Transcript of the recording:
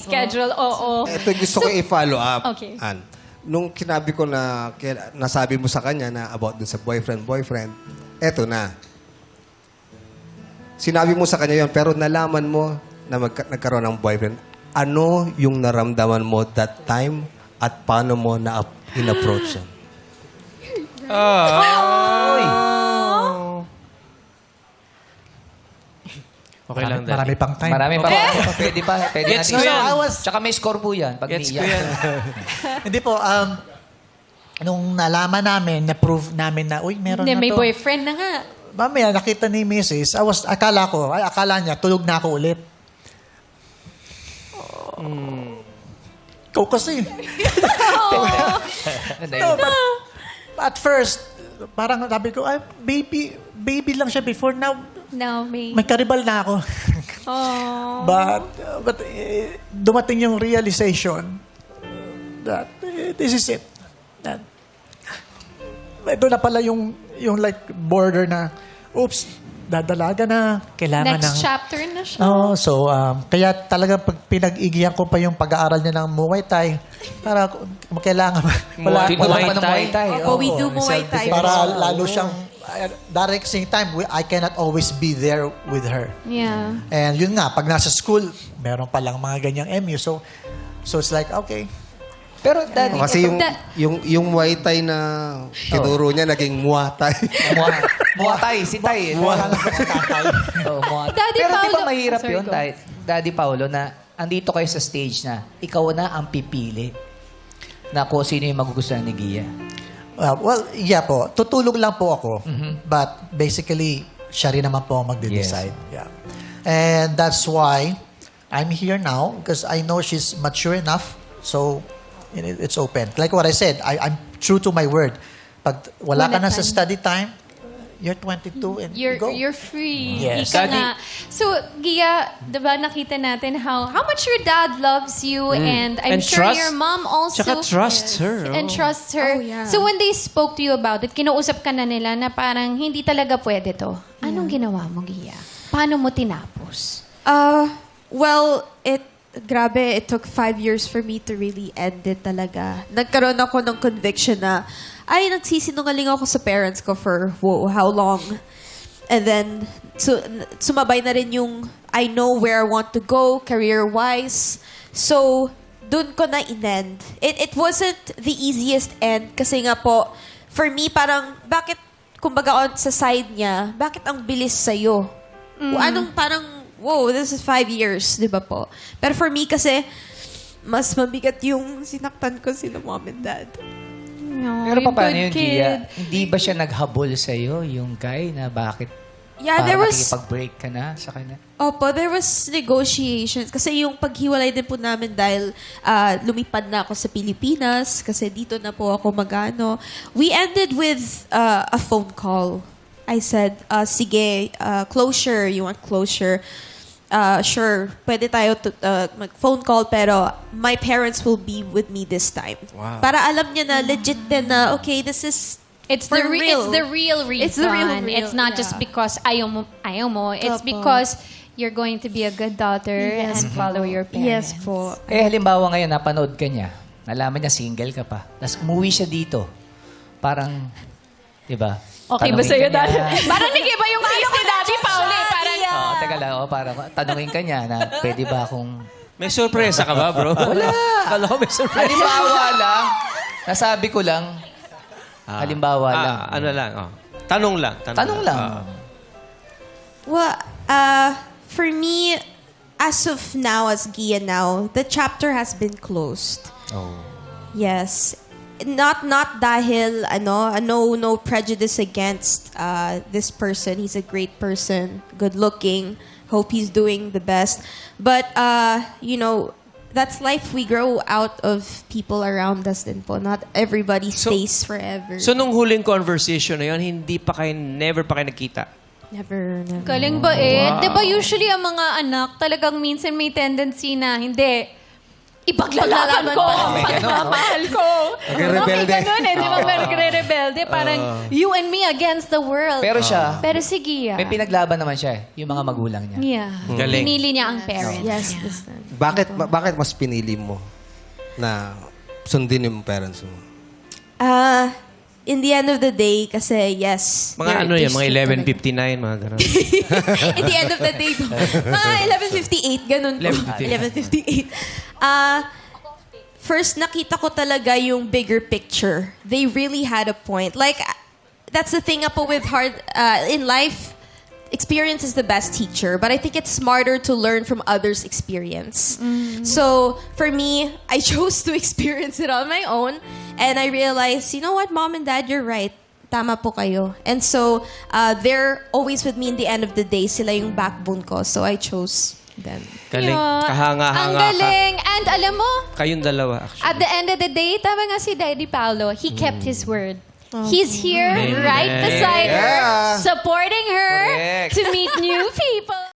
schedule, oo. Ito gusto ko i-follow up, Okay. Ann. Nung kinabi ko na, nasabi mo sa kanya na about dun sa boyfriend, eto na. Sinabi mo sa kanya yon pero nalaman mo na nagkaroon ng boyfriend. Ano yung naramdaman mo that time at paano mo na in-approach yan? Okay lang, Daddy. Marami pang time. Marami pa. Pwede pa. Pwede Gets natin. ko yan. Tsaka may score po yan. Pag Gets ko niiyak. yan. Hindi po, nung nalaman namin, na-prove namin na, uy, meron Hindi, na may to. boyfriend na nga. Mamaya, nakita ni Mrs. Akala niya, tulog na ako ulit. Ikaw kasi. No, but at first, parang sabi ko, ay, baby lang siya before. Now, No, may... may karibal na ako. Oh. But dumating yung realization that this is it. That, ito na pala yung like border na, oops, dadalaga na, kailangan ng... Next chapter na siya. Oh, so kaya talaga pag pinag-igiyan ko pa yung pag-aaral niya ng Muay Thai para kailangan Muay Thai. Opo, we do Muay Thai. para lalo siyang direct same time I cannot always be there with her. Yeah. And yun nga, pag nasa school, meron palang mga ganyang MU. So it's like, okay. Pero, Daddy, Kasi yung Muay Thai na tinuro niya, naging Muay Thai. Muay Thai, si Thai. Oh, Muay Thai. Daddy Pero di ba Paolo- mahirap Sorry, yun, go. Daddy Paolo, na andito kayo sa stage na ikaw na ang pipili na kung sino yung magugustuhan ni Gia. Well, yeah po. Tutulog lang po ako. But basically, siya rin naman po ang magde-decide. Yeah. And that's why I'm here now because I know she's mature enough. So, it's open. Like what I said, I'm true to my word. Pag wala ka na sa study time, you're 22 and go. You're free. Yes. Ika nga. So, Gia, diba nakita natin how much your dad loves you and I'm And sure trust- your mom also... Tsaka trusts her. And trusts her. Oh, yeah. So, when they spoke to you about it, kinausap ka na nila na parang hindi talaga pwede to. Anong ginawa mo, Gia? Paano mo tinapos? Well, grabe, it took 5 years for me to really end it talaga. Nagkaroon ako ng conviction na, ay, nagsisinungaling ako sa parents ko for how long. And then, sumabay na rin yung, I know where I want to go, career-wise. So, dun ko na inend. It wasn't the easiest end kasi nga po, for me, parang, bakit, kumbaga on sa side niya, bakit ang bilis sa'yo? Anong parang, wow, this is 5 years, di ba po? Pero for me kasi, mas mabigat yung sinaktan ko sila mom and dad. No, Pero you're paano good yung kid. Gia? Hindi ba siya naghabol sa'yo, yung guy, na bakit Yeah, there was, nakikipag-break ka na sa kanya? opo, there was negotiations. Kasi yung paghiwalay din po namin dahil lumipad na ako sa Pilipinas, kasi dito na po ako magano. We ended with a phone call. I said, sige, closure, you want closure? Sure, pwede tayo mag-phone call pero my parents will be with me this time. Wow. Para alam niya na legit din na, okay, this is It's for the real. It's the real reason. It's the real. It's not just yeah. because ayaw mo. It's Opo. because you're going to be a good daughter Yes and follow your parents. Yes po. Halimbawa ngayon, napanood ka niya, nalaman niya single ka pa, tapos umuwi siya dito. Parang, di ba? Okay ba Tanungin sa'yo, ka niya. Daddy? Parang nag-iba yung face ni Daddy Pauli. Parang, Teka lang, parang tanungin ka niya na pwede ba akong... May sorpresa ka ba, bro? Wala. Kala ko may sorpresa. Halimbawa lang, nasabi ko lang, halimbawa lang. Ano lang, Tanong lang. Tanong lang. Well, for me, as of now, as Gia now, the chapter has been closed. Oh. Yes. Not dahil, no prejudice against this person. He's a great person, good looking. Hope he's doing the best. But, that's life. We grow out of people around us din po. Not everybody stays forever. So, nung huling conversation na yun, never pa kayo nagkita? Never. galing ba eh? Di ba usually ang mga anak talagang minsan may tendency na hindi. ipaglalaban ko, May ganun, no? pagmamahal ko. Nagre-rebelde. May ganun eh, di ba? Nagre-rebelde. Parang you and me against the world. Pero siya, Pero si Gia. may pinaglaban naman siya eh, yung mga magulang niya. Yeah. Galing. Pinili niya ang parents. Yes, niya. this time. Bakit mas pinili mo na sundin yung parents mo? In the end of the day, kasi yes. Mga they're- ano yan, they're mga strict talaga. 11:59, mga ganun. In the end of the day, mga 11:58, ganun po. 11:58. First, nakita ko talaga yung bigger picture. They really had a point. Like, that's the thing po with in life, experience is the best teacher. But I think it's smarter to learn from others' experience. So, for me, I chose to experience it on my own. And I realized, you know what, Mom and Dad, you're right. Tama po kayo. And so, they're always with me in the end of the day. Sila yung backbone ko. So, I chose them. Galing. Yeah. Kahanga-hanga Ang ka. galing. And alam mo, Kayong dalawa, actually. at the end of the day, tama nga si Daddy Paolo, he kept his word. He's here, Amen. right beside her, Yeah. supporting her Correct. to meet new people.